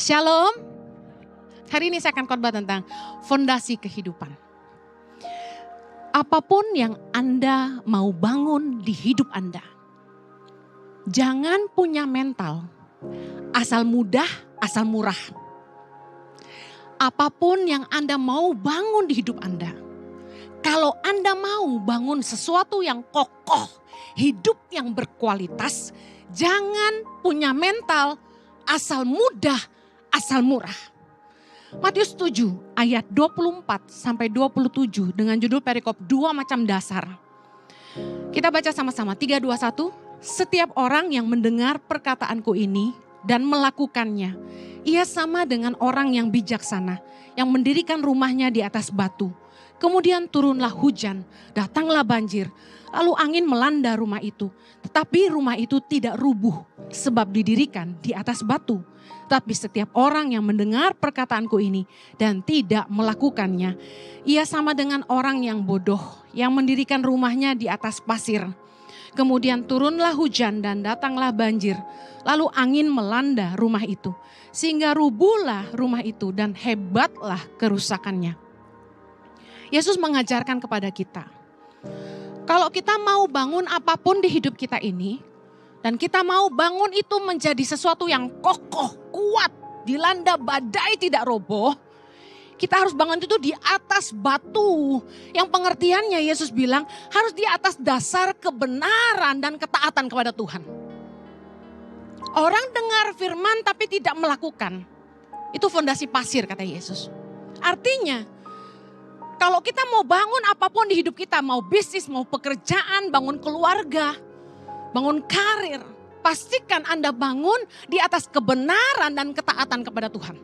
Shalom. Hari ini saya akan khotbah tentang fondasi kehidupan. Apapun yang Anda mau bangun di hidup Anda, jangan punya mental asal mudah, asal murah. Apapun yang Anda mau bangun di hidup Anda, kalau Anda mau bangun sesuatu yang kokoh, hidup yang berkualitas, jangan punya mental asal mudah, asal murah. Matius 7 ayat 24 sampai 27 dengan judul perikop 2 macam dasar. Kita baca sama-sama 3, 2, 1. Setiap orang yang mendengar perkataanku ini dan melakukannya, ia sama dengan orang yang bijaksana yang mendirikan rumahnya di atas batu. Kemudian turunlah hujan, datanglah banjir, lalu angin melanda rumah itu. Tetapi rumah itu tidak rubuh sebab didirikan di atas batu. Tapi setiap orang yang mendengar perkataanku ini dan tidak melakukannya, ia sama dengan orang yang bodoh yang mendirikan rumahnya di atas pasir. Kemudian turunlah hujan dan datanglah banjir, lalu angin melanda rumah itu, sehingga rubuhlah rumah itu dan hebatlah kerusakannya. Yesus mengajarkan kepada kita, kalau kita mau bangun apapun di hidup kita ini, dan kita mau bangun itu menjadi sesuatu yang kokoh, kuat, dilanda badai tidak roboh. Kita harus bangun itu di atas batu. Yang pengertiannya Yesus bilang harus di atas dasar kebenaran dan ketaatan kepada Tuhan. Orang dengar firman tapi tidak melakukan. Itu fondasi pasir kata Yesus. Artinya kalau kita mau bangun apapun di hidup kita, mau bisnis, mau pekerjaan, bangun keluarga, bangun karir, pastikan Anda bangun di atas kebenaran dan ketaatan kepada Tuhan.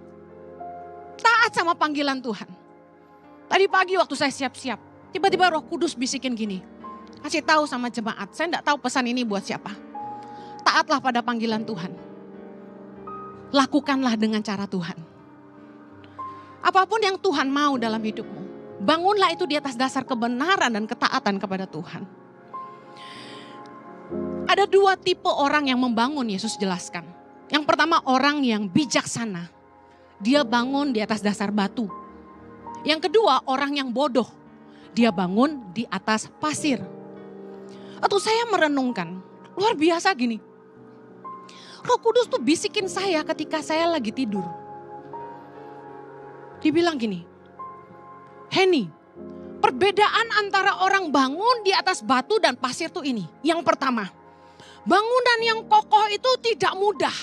Taat sama panggilan Tuhan. Tadi pagi waktu saya siap-siap, tiba-tiba Roh Kudus bisikin gini, kasih tahu sama jemaat, saya enggak tahu pesan ini buat siapa. Taatlah pada panggilan Tuhan. Lakukanlah dengan cara Tuhan. Apapun yang Tuhan mau dalam hidupmu, bangunlah itu di atas dasar kebenaran dan ketaatan kepada Tuhan. Ada 2 tipe orang yang membangun, Yesus jelaskan. Yang pertama orang yang bijaksana. Dia bangun di atas dasar batu. Yang kedua orang yang bodoh. Dia bangun di atas pasir. Atau saya merenungkan, luar biasa gini. Roh Kudus tuh bisikin saya ketika saya lagi tidur. Dibilang gini, Henny, perbedaan antara orang bangun di atas batu dan pasir tuh ini. Yang pertama, bangunan yang kokoh itu tidak mudah.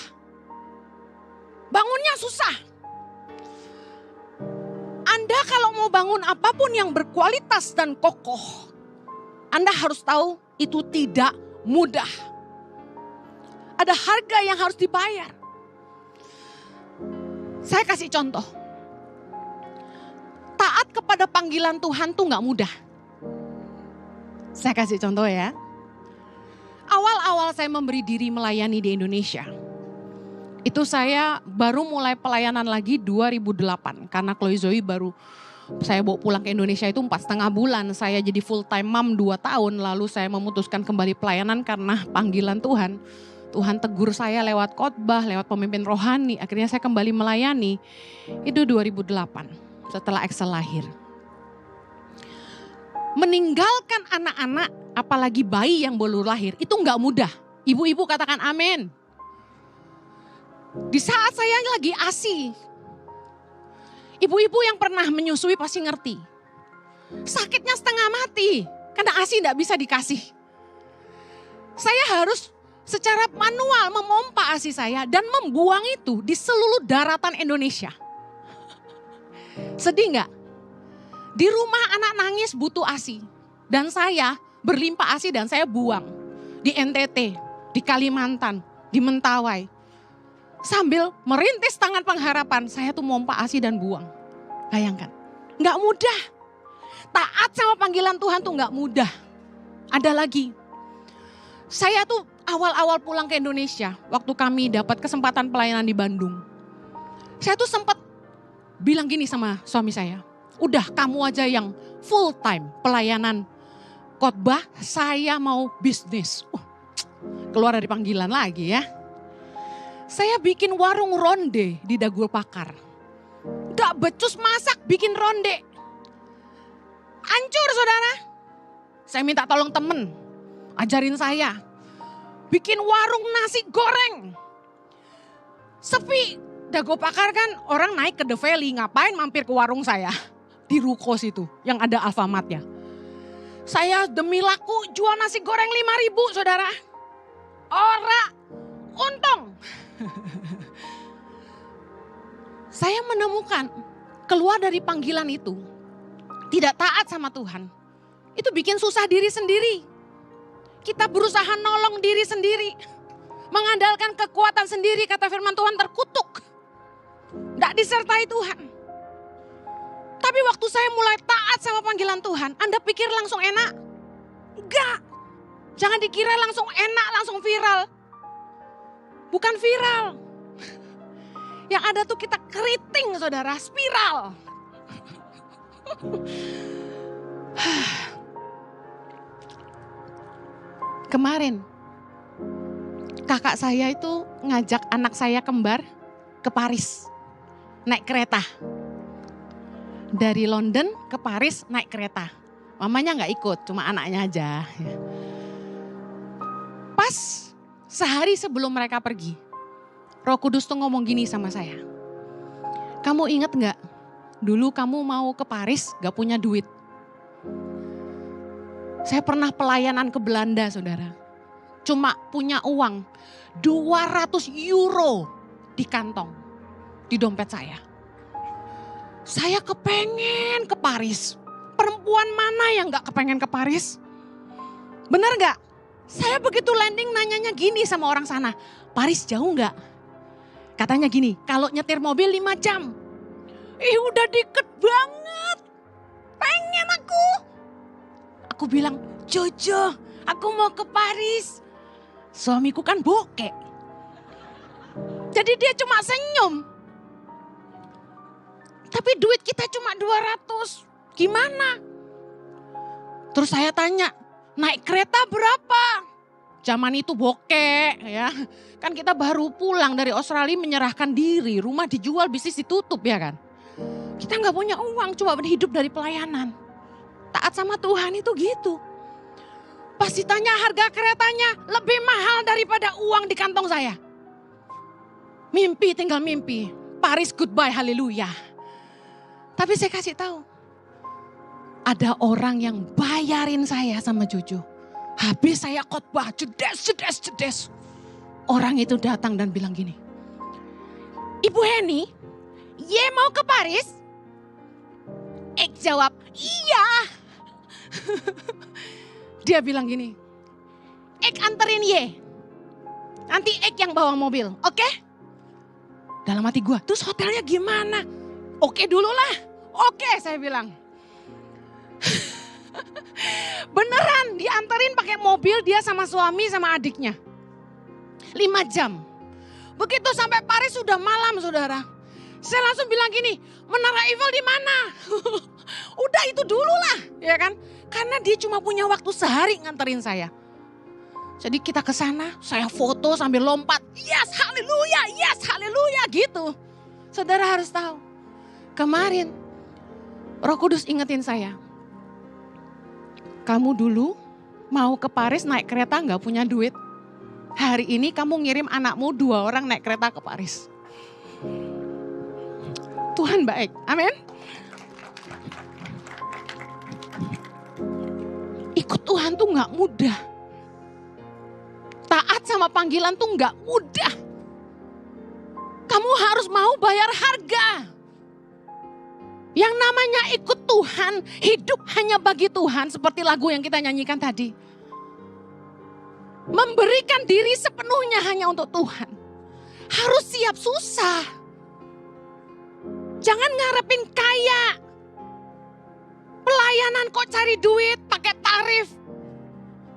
Bangunnya susah. Anda kalau mau bangun apapun yang berkualitas dan kokoh, Anda harus tahu itu tidak mudah. Ada harga yang harus dibayar. Saya kasih contoh. Taat kepada panggilan Tuhan tuh gak mudah. Saya kasih contoh ya. Awal-awal saya memberi diri melayani di Indonesia. Itu saya baru mulai pelayanan lagi 2008. Karena Chloe Zoe baru saya bawa pulang ke Indonesia itu 4,5 bulan. Saya jadi full time mom 2 tahun. Lalu saya memutuskan kembali pelayanan karena panggilan Tuhan. Tuhan tegur saya lewat khotbah, lewat pemimpin rohani. Akhirnya saya kembali melayani. Itu 2008 setelah Excel lahir. Meninggalkan anak-anak, apalagi bayi yang baru lahir, itu gak mudah. Ibu-ibu katakan amin. Di saat saya lagi ASI, ibu-ibu yang pernah menyusui pasti ngerti. Sakitnya setengah mati, karena ASI gak bisa dikasih. Saya harus secara manual memompa ASI saya dan membuang itu di seluruh daratan Indonesia. Sedih gak? Di rumah anak nangis butuh ASI. Dan saya berlimpah ASI dan saya buang. Di NTT, di Kalimantan, di Mentawai. Sambil merintis tangan pengharapan, saya tuh mompa ASI dan buang. Bayangkan, gak mudah. Taat sama panggilan Tuhan tuh gak mudah. Ada lagi. Saya tuh awal-awal pulang ke Indonesia, waktu kami dapat kesempatan pelayanan di Bandung. Saya tuh sempat bilang gini sama suami saya, udah kamu aja yang full time pelayanan khotbah, saya mau bisnis. Keluar dari panggilan lagi ya. Saya bikin warung ronde di Dagul Pakar. Gak becus masak, bikin ronde. Hancur saudara. Saya minta tolong temen, ajarin saya. Bikin warung nasi goreng. Sepi, Dago Pakar kan orang naik ke The Valley, ngapain mampir ke warung saya. Di ruko situ, yang ada Alfamartnya. Saya demi laku jual nasi goreng 5.000 saudara. Ora, untung. Saya menemukan keluar dari panggilan itu, tidak taat sama Tuhan. Itu bikin susah diri sendiri. Kita berusaha nolong diri sendiri. Mengandalkan kekuatan sendiri, kata firman Tuhan, terkutuk. Tidak disertai Tuhan. Tapi waktu saya mulai taat sama panggilan Tuhan, Anda pikir langsung enak? Enggak. Jangan dikira langsung enak, langsung viral. Bukan viral. Yang ada tuh kita keriting saudara, spiral. Kemarin kakak saya itu ngajak anak saya kembar ke Paris. Naik kereta. Dari London ke Paris naik kereta. Mamanya gak ikut, cuma anaknya aja. Pas sehari sebelum mereka pergi, Roh Kudus tuh ngomong gini sama saya. Kamu inget gak? Dulu kamu mau ke Paris gak punya duit. Saya pernah pelayanan ke Belanda saudara. Cuma punya uang 200 euro di kantong. Di dompet saya. Saya kepengen ke Paris. Perempuan mana yang gak kepengen ke Paris? Bener gak? Saya begitu landing nanyanya gini sama orang sana. Paris jauh gak? Katanya gini, kalau nyetir mobil 5 jam. Udah deket banget. Pengen aku. Aku bilang, Jojo, aku mau ke Paris. Suamiku kan bokek. Jadi dia cuma senyum. Tapi duit kita cuma 200. Gimana? Terus saya tanya, naik kereta berapa? Zaman itu bokek ya. Kan kita baru pulang dari Australia menyerahkan diri. Rumah dijual, bisnis ditutup ya kan. Kita gak punya uang, cuma hidup dari pelayanan. Taat sama Tuhan itu gitu. Pas ditanya harga keretanya lebih mahal daripada uang di kantong saya. Mimpi tinggal mimpi. Paris goodbye, haleluya. Tapi saya kasih tahu. Ada orang yang bayarin saya sama Jojo. Habis saya khotbah, jedes. Orang itu datang dan bilang gini. Ibu Heni, ye mau ke Paris? Ek jawab, iya. Dia bilang gini, Ek anterin ye. Nanti Ek yang bawa mobil, oke? Dalam hati gue, terus hotelnya gimana? Oke dulu lah, oke saya bilang. Beneran dianterin pakai mobil dia sama suami sama adiknya. 5 jam. Begitu sampai Paris sudah malam saudara. Saya langsung bilang gini, Menara Eiffel di mana? Udah itu dulu lah, ya kan? Karena dia cuma punya waktu sehari nganterin saya. Jadi kita ke sana, saya foto sambil lompat. Yes, haleluya gitu. Saudara harus tahu. Kemarin Roh Kudus ingetin saya. Kamu dulu mau ke Paris naik kereta gak punya duit. Hari ini kamu ngirim anakmu 2 orang naik kereta ke Paris. Tuhan baik, amin. Ikut Tuhan tuh gak mudah. Taat sama panggilan tuh gak mudah. Kamu harus mau bayar harga. Yang namanya ikut Tuhan, hidup hanya bagi Tuhan seperti lagu yang kita nyanyikan tadi. Memberikan diri sepenuhnya hanya untuk Tuhan. Harus siap susah. Jangan ngarepin kaya. Pelayanan kok cari duit pakai tarif.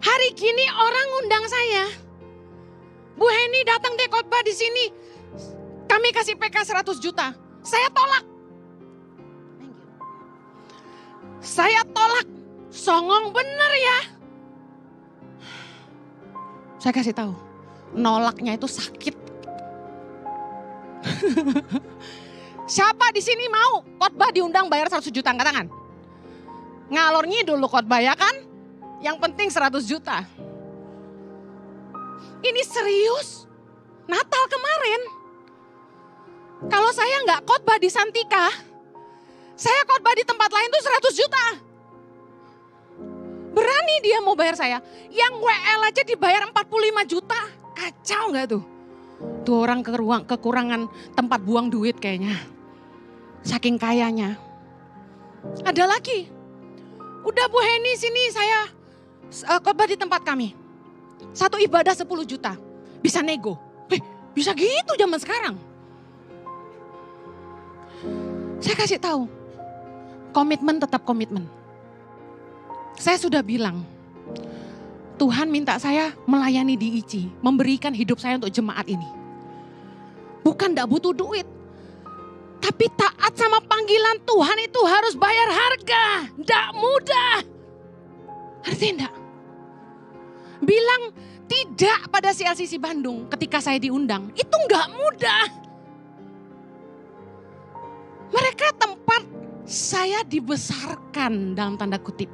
Hari gini orang undang saya. Bu Heni datang deh khotbah di sini. Kami kasih PK 100 juta. Saya tolak. Saya tolak, songong bener ya. Saya kasih tahu, nolaknya itu sakit. Siapa di sini mau khotbah diundang bayar 100 juta? Angkat tangan. Ngalor ngidul lo khotbah ya kan? Yang penting 100 juta. Ini serius. Natal kemarin. Kalau saya nggak khotbah di Santika, saya khotbah di tempat lain tuh 100 juta. Berani dia mau bayar saya. Yang WL aja dibayar 45 juta. Kacau nggak tuh? Tuh orang kekurangan tempat buang duit kayaknya. Saking kayanya. Ada lagi. Udah Bu Heni sini saya khotbah di tempat kami. Satu ibadah 10 juta. Bisa nego. Bisa gitu zaman sekarang. Saya kasih tahu. Komitmen tetap komitmen. Saya sudah bilang. Tuhan minta saya melayani di ICI. Memberikan hidup saya untuk jemaat ini. Bukan gak butuh duit. Tapi taat sama panggilan Tuhan itu harus bayar harga. Gak mudah. Artinya enggak? Bilang tidak pada CLCC Bandung ketika saya diundang. Itu gak mudah. Mereka tempat saya dibesarkan dalam tanda kutip.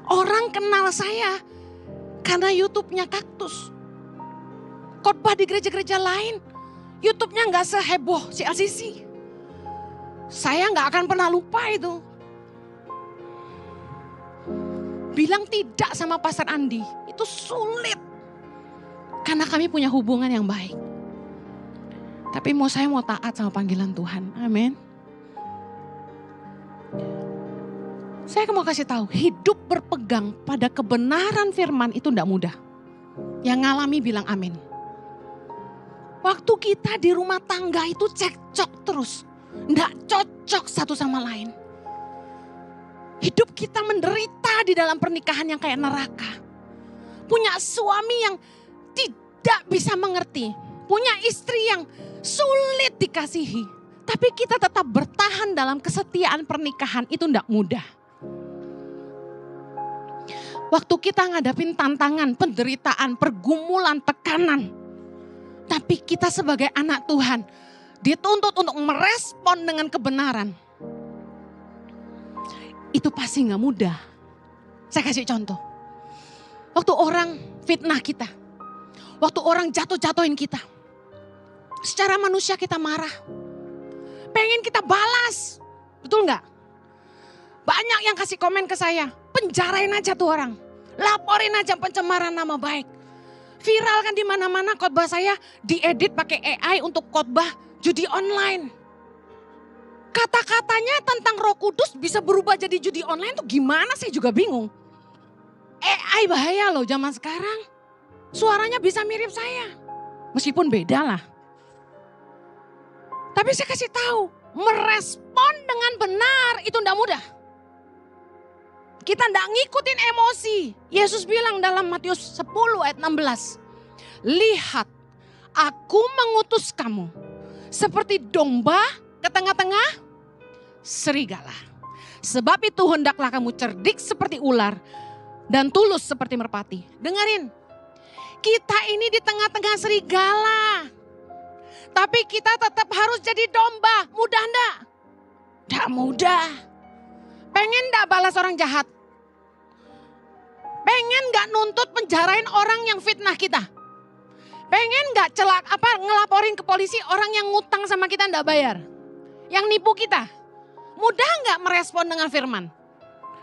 Orang kenal saya karena YouTube-nya Kaktus. Khotbah di gereja-gereja lain, YouTube-nya gak seheboh CLCC. Saya gak akan pernah lupa itu. Bilang tidak sama Pastor Andi, itu sulit. Karena kami punya hubungan yang baik. Tapi saya mau taat sama panggilan Tuhan, amin. Saya mau kasih tahu, hidup berpegang pada kebenaran firman itu tidak mudah. Yang ngalami bilang amin. Waktu kita di rumah tangga itu cekcok terus. Tidak cocok satu sama lain. Hidup kita menderita di dalam pernikahan yang kayak neraka. Punya suami yang tidak bisa mengerti. Punya istri yang sulit dikasihi. Tapi kita tetap bertahan dalam kesetiaan pernikahan itu tidak mudah. Waktu kita ngadapin tantangan, penderitaan, pergumulan, tekanan. Tapi kita sebagai anak Tuhan dituntut untuk merespon dengan kebenaran. Itu pasti gak mudah. Saya kasih contoh. Waktu orang fitnah kita. Waktu orang jatuh-jatuhin kita. Secara manusia kita marah. Pengen kita balas. Betul gak? Banyak yang kasih komen ke saya. Penjarain aja tuh orang. Laporin aja pencemaran nama baik. Viral kan di mana-mana khotbah saya diedit pakai AI untuk khotbah judi online. Kata-katanya tentang Roh Kudus bisa berubah jadi judi online tuh gimana saya juga bingung. AI bahaya loh zaman sekarang. Suaranya bisa mirip saya. Meskipun beda lah. Tapi saya kasih tahu, merespon dengan benar itu enggak mudah. Kita enggak ngikutin emosi. Yesus bilang dalam Matius 10 ayat 16. Lihat, aku mengutus kamu seperti domba ke tengah-tengah serigala. Sebab itu hendaklah kamu cerdik seperti ular dan tulus seperti merpati. Dengerin, kita ini di tengah-tengah serigala. Tapi kita tetap harus jadi domba. Mudah enggak? Enggak mudah. Pengen enggak balas orang jahat? Pengen gak nuntut penjarain orang yang fitnah kita? Pengen gak ngelaporin ke polisi orang yang ngutang sama kita ndak bayar? Yang nipu kita? Mudah gak merespon dengan firman?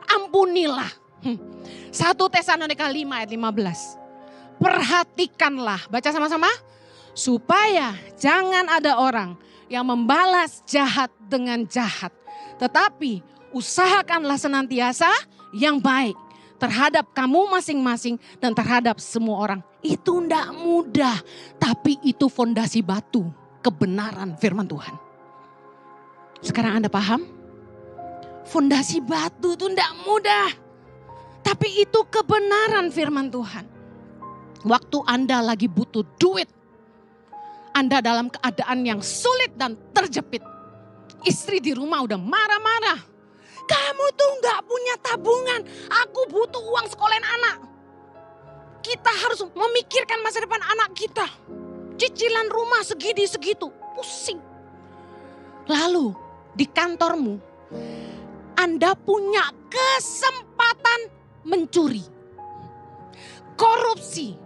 Ampunilah. 1 Tesalonika 5 ayat 15. Perhatikanlah, baca sama-sama. Supaya jangan ada orang yang membalas jahat dengan jahat. Tetapi usahakanlah senantiasa yang baik terhadap kamu masing-masing dan terhadap semua orang. Itu ndak mudah, tapi itu fondasi batu kebenaran firman Tuhan. Sekarang Anda paham? Fondasi batu itu ndak mudah, tapi itu kebenaran firman Tuhan. Waktu Anda lagi butuh duit, Anda dalam keadaan yang sulit dan terjepit. Istri di rumah udah marah-marah. Kamu tuh gak punya tabungan. Aku butuh uang sekolahin anak. Kita harus memikirkan masa depan anak kita. Cicilan rumah segini segitu, pusing. Lalu di kantormu, Anda punya kesempatan mencuri, korupsi,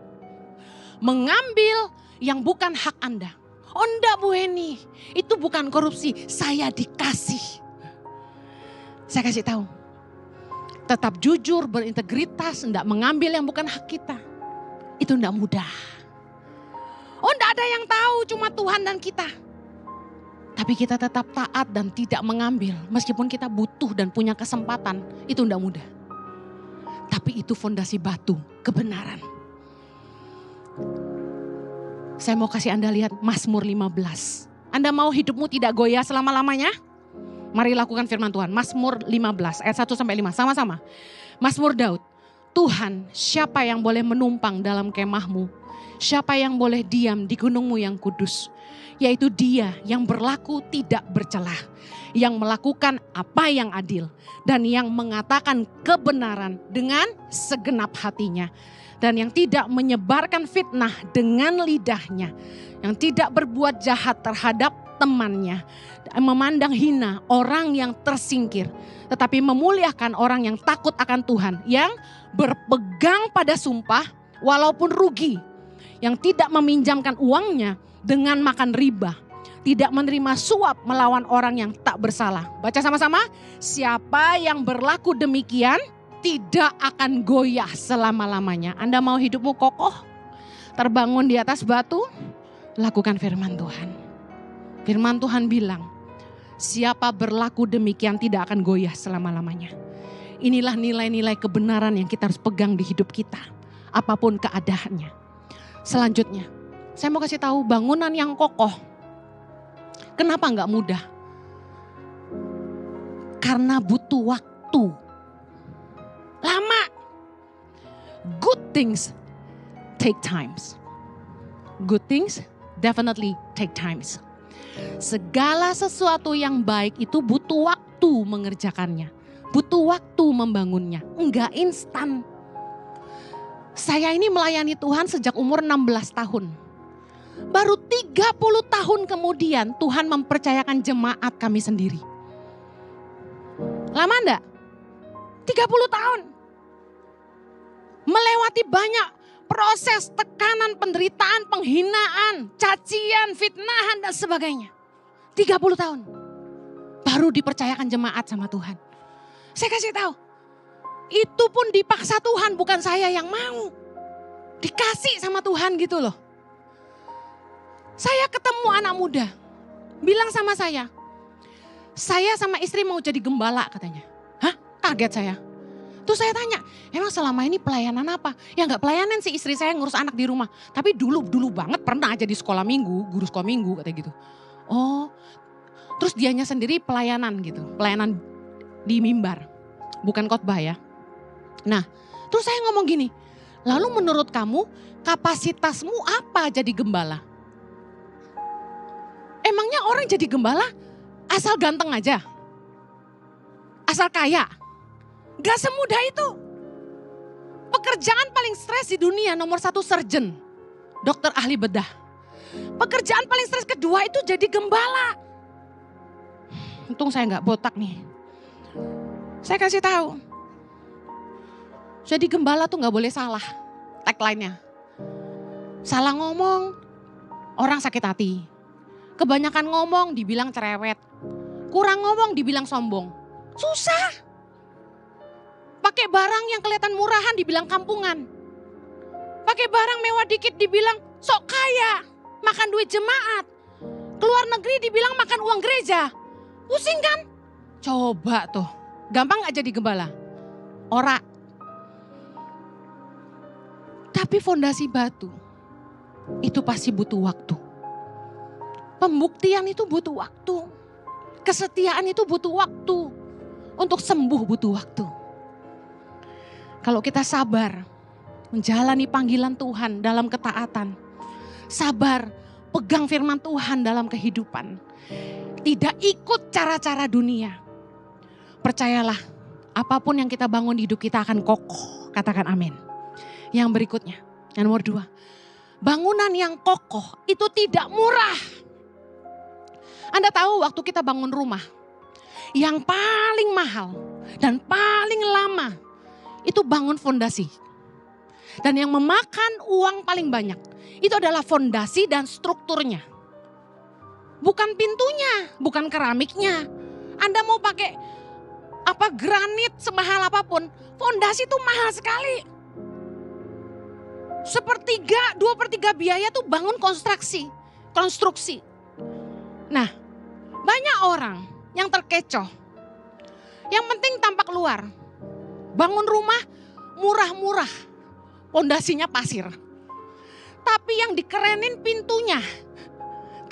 mengambil yang bukan hak Anda. Oh enggak Bu Heni, itu bukan korupsi, saya dikasih. Saya kasih tahu, tetap jujur, berintegritas, enggak mengambil yang bukan hak kita. Itu enggak mudah. Oh enggak ada yang tahu, cuma Tuhan dan kita. Tapi kita tetap taat dan tidak mengambil. Meskipun kita butuh dan punya kesempatan, itu enggak mudah. Tapi itu fondasi batu, kebenaran. Saya mau kasih Anda lihat Mazmur 15. Anda mau hidupmu tidak goyah selama-lamanya? Mari lakukan firman Tuhan. Mazmur 15 ayat 1-5 sama-sama. Mazmur Daud. Tuhan, siapa yang boleh menumpang dalam kemahmu? Siapa yang boleh diam di gunungmu yang kudus? Yaitu dia yang berlaku tidak bercelah, yang melakukan apa yang adil, dan yang mengatakan kebenaran dengan segenap hatinya, dan yang tidak menyebarkan fitnah dengan lidahnya, yang tidak berbuat jahat terhadap temannya, memandang hina orang yang tersingkir, tetapi memuliakan orang yang takut akan Tuhan, yang berpegang pada sumpah walaupun rugi, yang tidak meminjamkan uangnya dengan makan riba, tidak menerima suap melawan orang yang tak bersalah. Baca sama-sama. Siapa yang berlaku demikian tidak akan goyah selama-lamanya. Anda mau hidupmu kokoh, terbangun di atas batu? Lakukan firman Tuhan. Firman Tuhan bilang, siapa berlaku demikian tidak akan goyah selama-lamanya. Inilah nilai-nilai kebenaran yang kita harus pegang di hidup kita, apapun keadaannya. Selanjutnya, saya mau kasih tahu bangunan yang kokoh. Kenapa enggak mudah? Karena butuh waktu. Lama. Good things take times. Good things definitely take times. Segala sesuatu yang baik itu butuh waktu mengerjakannya. Butuh waktu membangunnya. Enggak instan. Saya ini melayani Tuhan sejak umur 16 tahun. Baru 30 tahun kemudian Tuhan mempercayakan jemaat kami sendiri. Lama enggak? 30 tahun. Melewati banyak proses, tekanan, penderitaan, penghinaan, cacian, fitnahan dan sebagainya. 30 tahun. Baru dipercayakan jemaat sama Tuhan. Saya kasih tahu. Itu pun dipaksa Tuhan, bukan saya yang mau. Dikasih sama Tuhan gitu loh. Saya ketemu anak muda, bilang sama saya sama istri mau jadi gembala katanya. Hah? Kaget saya. Terus saya tanya, emang selama ini pelayanan apa? Ya enggak pelayanan sih, istri saya ngurus anak di rumah. Tapi dulu banget pernah aja di sekolah minggu, guru sekolah minggu katanya gitu. Oh, terus dianya sendiri pelayanan gitu, pelayanan di mimbar, bukan khotbah ya. Nah, terus saya ngomong gini, lalu menurut kamu kapasitasmu apa jadi gembala? Emangnya orang jadi gembala asal ganteng aja? Asal kaya? Gak semudah itu. Pekerjaan paling stres di dunia nomor 1 surgeon, dokter ahli bedah. Pekerjaan paling stres kedua itu jadi gembala. Untung saya gak botak nih. Saya kasih tahu. Jadi gembala tuh gak boleh salah tagline-nya. Salah ngomong, orang sakit hati. Kebanyakan ngomong dibilang cerewet. Kurang ngomong dibilang sombong. Susah. Pakai barang yang kelihatan murahan dibilang kampungan. Pakai barang mewah dikit dibilang sok kaya. Makan duit jemaat. Keluar negeri dibilang makan uang gereja. Pusing kan? Coba tuh. Gampang gak jadi gembala? Ora. Tapi fondasi batu itu pasti butuh waktu. Pembuktian itu butuh waktu. Kesetiaan itu butuh waktu. Untuk sembuh butuh waktu. Kalau kita sabar menjalani panggilan Tuhan dalam ketaatan. Sabar pegang firman Tuhan dalam kehidupan. Tidak ikut cara-cara dunia. Percayalah apapun yang kita bangun di hidup kita akan kokoh. Katakan amin. Yang berikutnya, yang nomor 2. bangunan yang kokoh itu tidak murah. Anda tahu waktu kita bangun rumah, yang paling mahal dan paling lama itu bangun fondasi. Dan yang memakan uang paling banyak itu adalah fondasi dan strukturnya. Bukan pintunya, bukan keramiknya. Anda mau pakai granit semahal apapun, fondasi itu mahal sekali. 1/3, 2/3 biaya tuh bangun konstruksi. Nah, banyak orang yang terkecoh. Yang penting tampak luar. Bangun rumah murah-murah, fondasinya pasir. Tapi yang dikerenin pintunya,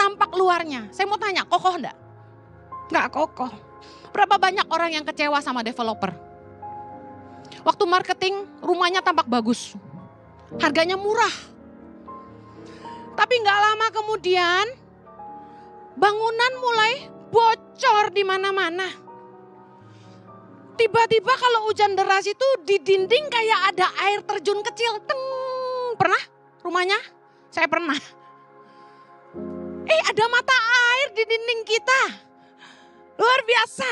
tampak luarnya. Saya mau tanya, kokoh enggak? Enggak kokoh. Berapa banyak orang yang kecewa sama developer? Waktu marketing, rumahnya tampak bagus. Harganya murah. Tapi enggak lama kemudian, bangunan mulai bocor di mana-mana. Tiba-tiba kalau hujan deras itu di dinding kayak ada air terjun kecil. Teng, pernah rumahnya? Saya pernah. Ada mata air di dinding kita. Luar biasa.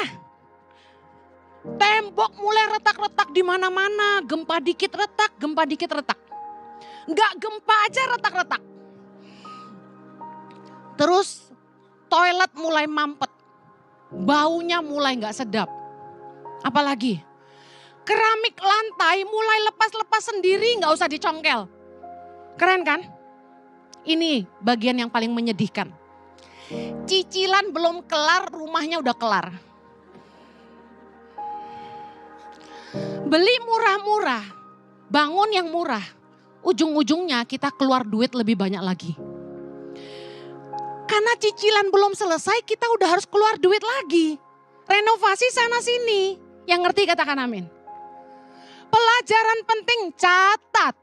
Tembok mulai retak-retak di mana-mana. Gempa dikit retak. Enggak gempa aja retak-retak. Terus toilet mulai mampet. Baunya mulai enggak sedap. Apalagi keramik lantai mulai lepas-lepas sendiri, enggak usah dicongkel. Keren kan? Ini bagian yang paling menyedihkan. Cicilan belum kelar, rumahnya udah kelar. Beli murah-murah, bangun yang murah. Ujung-ujungnya kita keluar duit lebih banyak lagi. Karena cicilan belum selesai, kita udah harus keluar duit lagi. Renovasi sana sini. Yang ngerti katakan amin. Pelajaran penting, catat.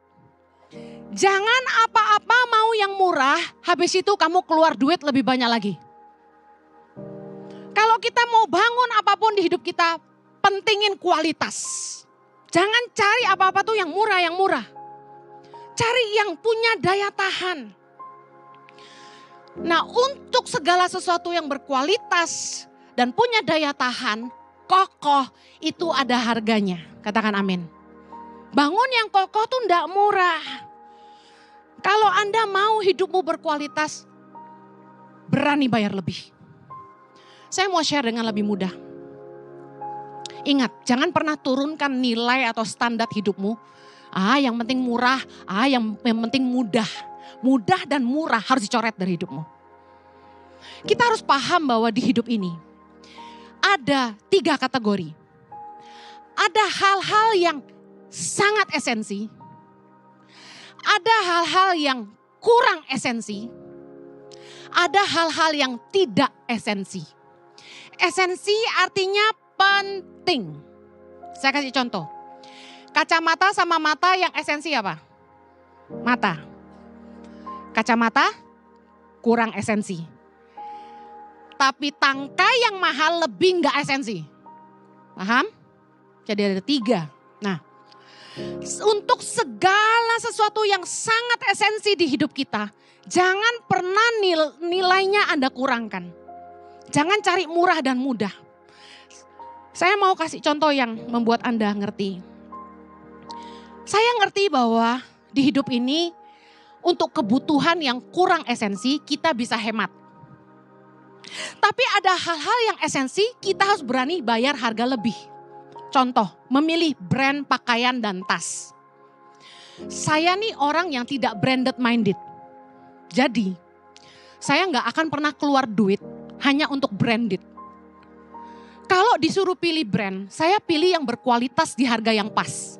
Jangan apa-apa mau yang murah, habis itu kamu keluar duit lebih banyak lagi. Kalau kita mau bangun apapun di hidup kita, pentingin kualitas. Jangan cari apa-apa tuh yang murah. Cari yang punya daya tahan. Nah, untuk segala sesuatu yang berkualitas dan punya daya tahan, kokoh, itu ada harganya. Katakan amin. Bangun yang kokoh tuh enggak murah. Kalau Anda mau hidupmu berkualitas, berani bayar lebih. Saya mau share dengan lebih mudah. Ingat, jangan pernah turunkan nilai atau standar hidupmu. Yang penting murah, yang penting mudah. Mudah dan murah harus dicoret dari hidupmu. Kita harus paham bahwa di hidup ini ada 3 kategori. Ada hal-hal yang sangat esensi. Ada hal-hal yang kurang esensi. Ada hal-hal yang tidak esensi. Esensi artinya penting. Saya kasih contoh. Kacamata sama mata yang esensi apa? Mata. Kacamata kurang esensi. Tapi tangkai yang mahal lebih enggak esensi. Paham? Jadi ada 3. Nah, untuk segala sesuatu yang sangat esensi di hidup kita, jangan pernah nilainya Anda kurangkan. Jangan cari murah dan mudah. Saya mau kasih contoh yang membuat Anda ngerti. Saya ngerti bahwa di hidup ini untuk kebutuhan yang kurang esensi kita bisa hemat. Tapi ada hal-hal yang esensi kita harus berani bayar harga lebih. Contoh, memilih brand pakaian dan tas. Saya nih orang yang tidak branded minded. Jadi, saya nggak akan pernah keluar duit hanya untuk branded. Kalau disuruh pilih brand, saya pilih yang berkualitas di harga yang pas.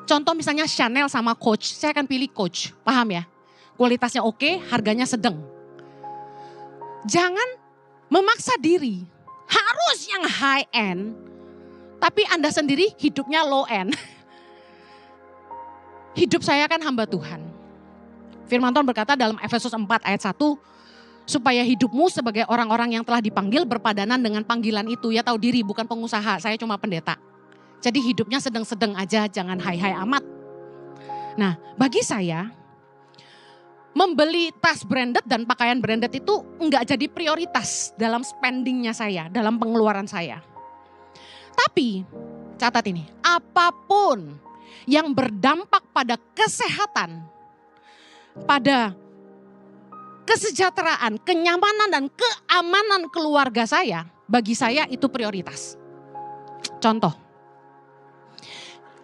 Contoh misalnya Chanel sama Coach, saya akan pilih Coach. Paham ya? Kualitasnya oke, harganya sedang. Jangan memaksa diri, harus yang high end. Tapi Anda sendiri hidupnya low end. Hidup saya kan hamba Tuhan. Firman Tuhan berkata dalam Efesus 4 ayat 1. Supaya hidupmu sebagai orang-orang yang telah dipanggil berpadanan dengan panggilan itu. Ya tahu diri bukan pengusaha, saya cuma pendeta. Jadi hidupnya sedang-sedang aja, jangan high-high amat. Nah bagi saya, membeli tas branded dan pakaian branded itu enggak jadi prioritas dalam spendingnya saya, dalam pengeluaran saya. Tapi catat ini, apapun yang berdampak pada kesehatan, pada kesejahteraan, kenyamanan dan keamanan keluarga saya, bagi saya itu prioritas. Contoh,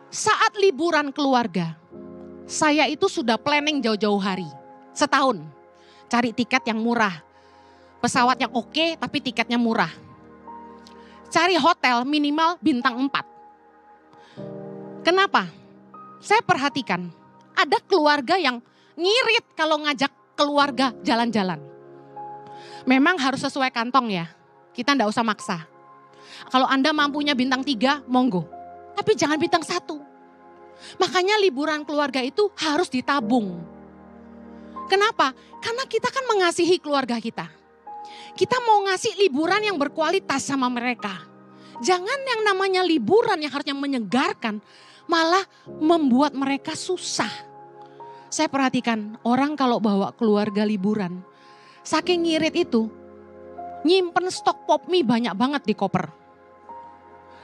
saat liburan keluarga, saya itu sudah planning jauh-jauh hari. Setahun, cari tiket yang murah. Pesawat yang oke tapi tiketnya murah. Cari hotel minimal bintang 4. Kenapa? Saya perhatikan, ada keluarga yang ngirit kalau ngajak keluarga jalan-jalan. Memang harus sesuai kantong ya, kita enggak usah maksa. Kalau Anda mampunya bintang 3, monggo. Tapi jangan bintang 1. Makanya liburan keluarga itu harus ditabung. Kenapa? Karena kita kan mengasihi keluarga kita. Kita mau ngasih liburan yang berkualitas sama mereka. Jangan yang namanya liburan yang harusnya menyegarkan, malah membuat mereka susah. Saya perhatikan orang kalau bawa keluarga liburan, saking ngirit itu, nyimpen stok pop mie banyak banget di koper.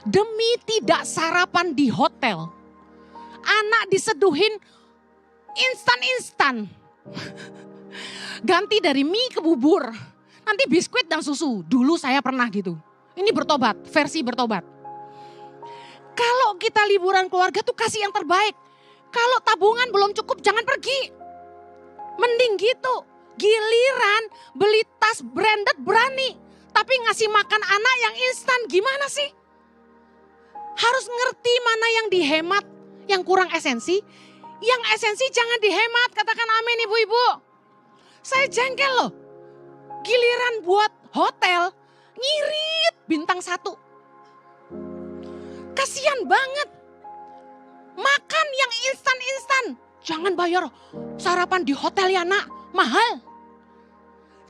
Demi tidak sarapan di hotel, anak diseduhin instan-instan. Ganti dari mie ke bubur, nanti biskuit dan susu. Dulu saya pernah gitu. Ini bertobat, versi bertobat. Kalau kita liburan keluarga tuh kasih yang terbaik. Kalau tabungan belum cukup jangan pergi. Mending gitu. Giliran beli tas branded berani. Tapi ngasih makan anak yang instan gimana sih? Harus ngerti mana yang dihemat, yang kurang esensi. Yang esensi jangan dihemat, katakan amin ibu-ibu. Saya jengkel loh. Giliran buat hotel, ngirit bintang 1. Kasian banget. Makan yang instan-instan. Jangan bayar sarapan di hotel ya nak, mahal.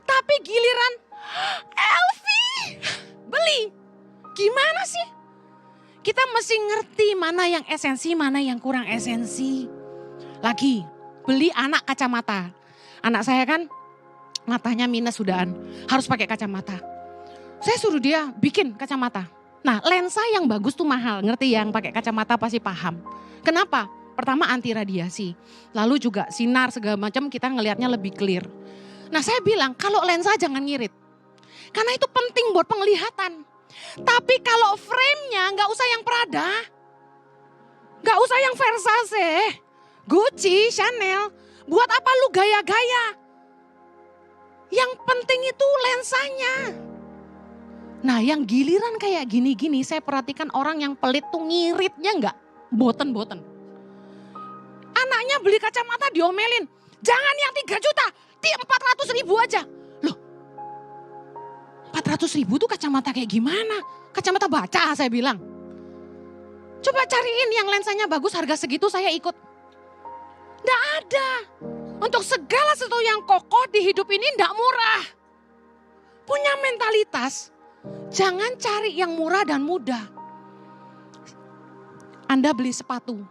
Tapi giliran Elvi beli. Gimana sih? Kita mesti ngerti mana yang esensi, mana yang kurang esensi. Lagi, beli anak kacamata. Anak saya kan matanya minus sudahan, harus pakai kacamata. Saya suruh dia bikin kacamata. Nah, lensa yang bagus tuh mahal, ngerti yang pakai kacamata pasti paham. Kenapa? Pertama anti radiasi, lalu juga sinar segala macam kita ngelihatnya lebih clear. Nah, saya bilang kalau lensa jangan ngirit. Karena itu penting buat penglihatan. Tapi kalau frame-nya nggak usah yang Prada, nggak usah yang Versace, Gucci, Chanel. Buat apa lu gaya-gaya? Yang penting itu lensanya. Nah yang giliran kayak gini-gini saya perhatikan orang yang pelit tuh ngiritnya nggak boten-boten. Anaknya beli kacamata diomelin. Jangan yang 3 juta, 400 ribu aja. Loh 400 ribu tuh kacamata kayak gimana? Kacamata baca saya bilang. Coba cariin yang lensanya bagus harga segitu saya ikut. Nggak ada. Untuk segala sesuatu yang kokoh di hidup ini nggak murah. Punya mentalitas, jangan cari yang murah dan mudah. Anda beli sepatu.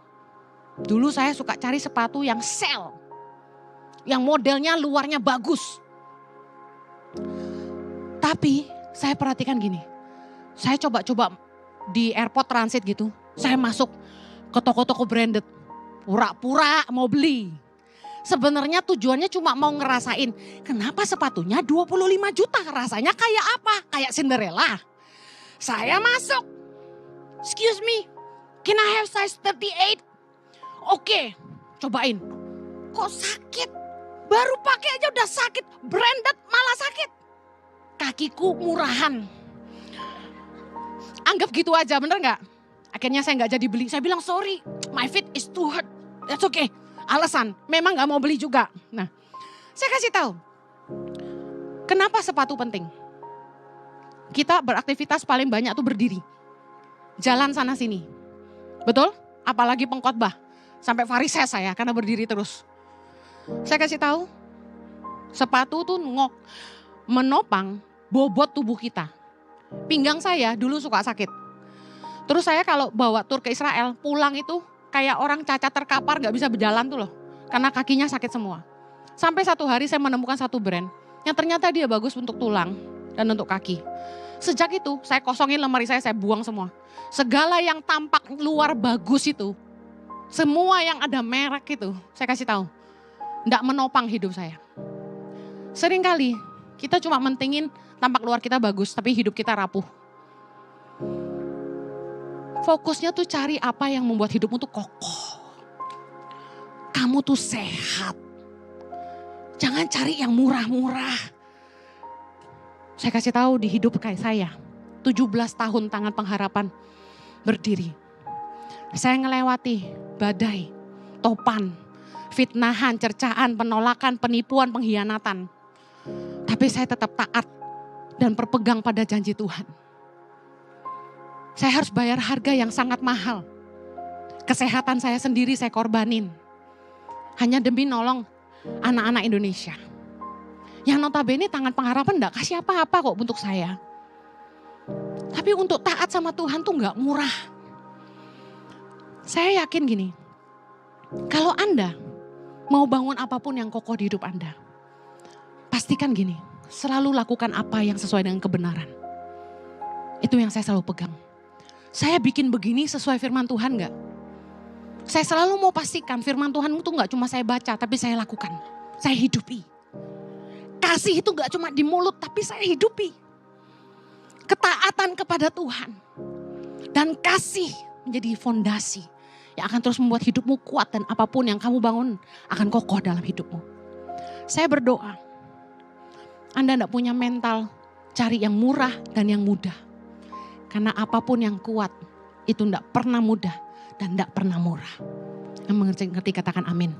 Dulu saya suka cari sepatu yang sale. Yang modelnya luarnya bagus. Tapi saya perhatikan gini. Saya coba-coba di airport transit gitu. Saya masuk ke toko-toko branded. Pura-pura mau beli. Sebenarnya tujuannya cuma mau ngerasain. Kenapa sepatunya 25 juta? Rasanya kayak apa? Kayak Cinderella. Saya masuk. Excuse me. Can I have size 38? Oke, cobain. Kok sakit? Baru pakai aja udah sakit. Branded malah sakit. Kakiku murahan. Anggap gitu aja, bener gak? Akhirnya saya gak jadi beli. Saya bilang sorry, my feet is too hurt. That's okay. Alasan, memang gak mau beli juga. Nah, saya kasih tahu. Kenapa sepatu penting? Kita beraktivitas paling banyak tuh berdiri. Jalan sana sini. Betul? Apalagi pengkhotbah. Sampai varises saya karena berdiri terus. Saya kasih tahu. Sepatu tuh menopang bobot tubuh kita. Pinggang saya dulu suka sakit. Terus saya kalau bawa tur ke Israel, pulang itu kayak orang cacat terkapar gak bisa berjalan tuh loh. Karena kakinya sakit semua. Sampai satu hari saya menemukan satu brand yang ternyata dia bagus untuk tulang dan untuk kaki. Sejak itu saya kosongin lemari saya buang semua. Segala yang tampak luar bagus itu, semua yang ada merek itu, saya kasih tahu, enggak menopang hidup saya. Seringkali kita cuma mentingin tampak luar kita bagus, tapi hidup kita rapuh. Fokusnya tuh cari apa yang membuat hidupmu tuh kokoh. Kamu tuh sehat. Jangan cari yang murah-murah. Saya kasih tahu di hidup kayak saya, 17 tahun tangan pengharapan berdiri. Saya ngelewati badai, topan, fitnahan, cercaan, penolakan, penipuan, pengkhianatan. Tapi saya tetap taat dan berpegang pada janji Tuhan. Saya harus bayar harga yang sangat mahal. Kesehatan saya sendiri saya korbanin. Hanya demi nolong anak-anak Indonesia. Yang notabene tangan pengharapan enggak kasih apa-apa kok untuk saya. Tapi untuk taat sama Tuhan tuh enggak murah. Saya yakin gini, kalau Anda mau bangun apapun yang kokoh di hidup Anda, pastikan gini, selalu lakukan apa yang sesuai dengan kebenaran. Itu yang saya selalu pegang. Saya bikin begini sesuai firman Tuhan enggak? Saya selalu mau pastikan firman Tuhan itu enggak cuma saya baca, tapi saya lakukan. Saya hidupi. Kasih itu enggak cuma di mulut, tapi saya hidupi. Ketaatan kepada Tuhan. Dan kasih menjadi fondasi yang akan terus membuat hidupmu kuat dan apapun yang kamu bangun akan kokoh dalam hidupmu. Saya berdoa, Anda enggak punya mental cari yang murah dan yang mudah. Karena apapun yang kuat itu enggak pernah mudah dan enggak pernah murah. Yang mengerti katakan amin.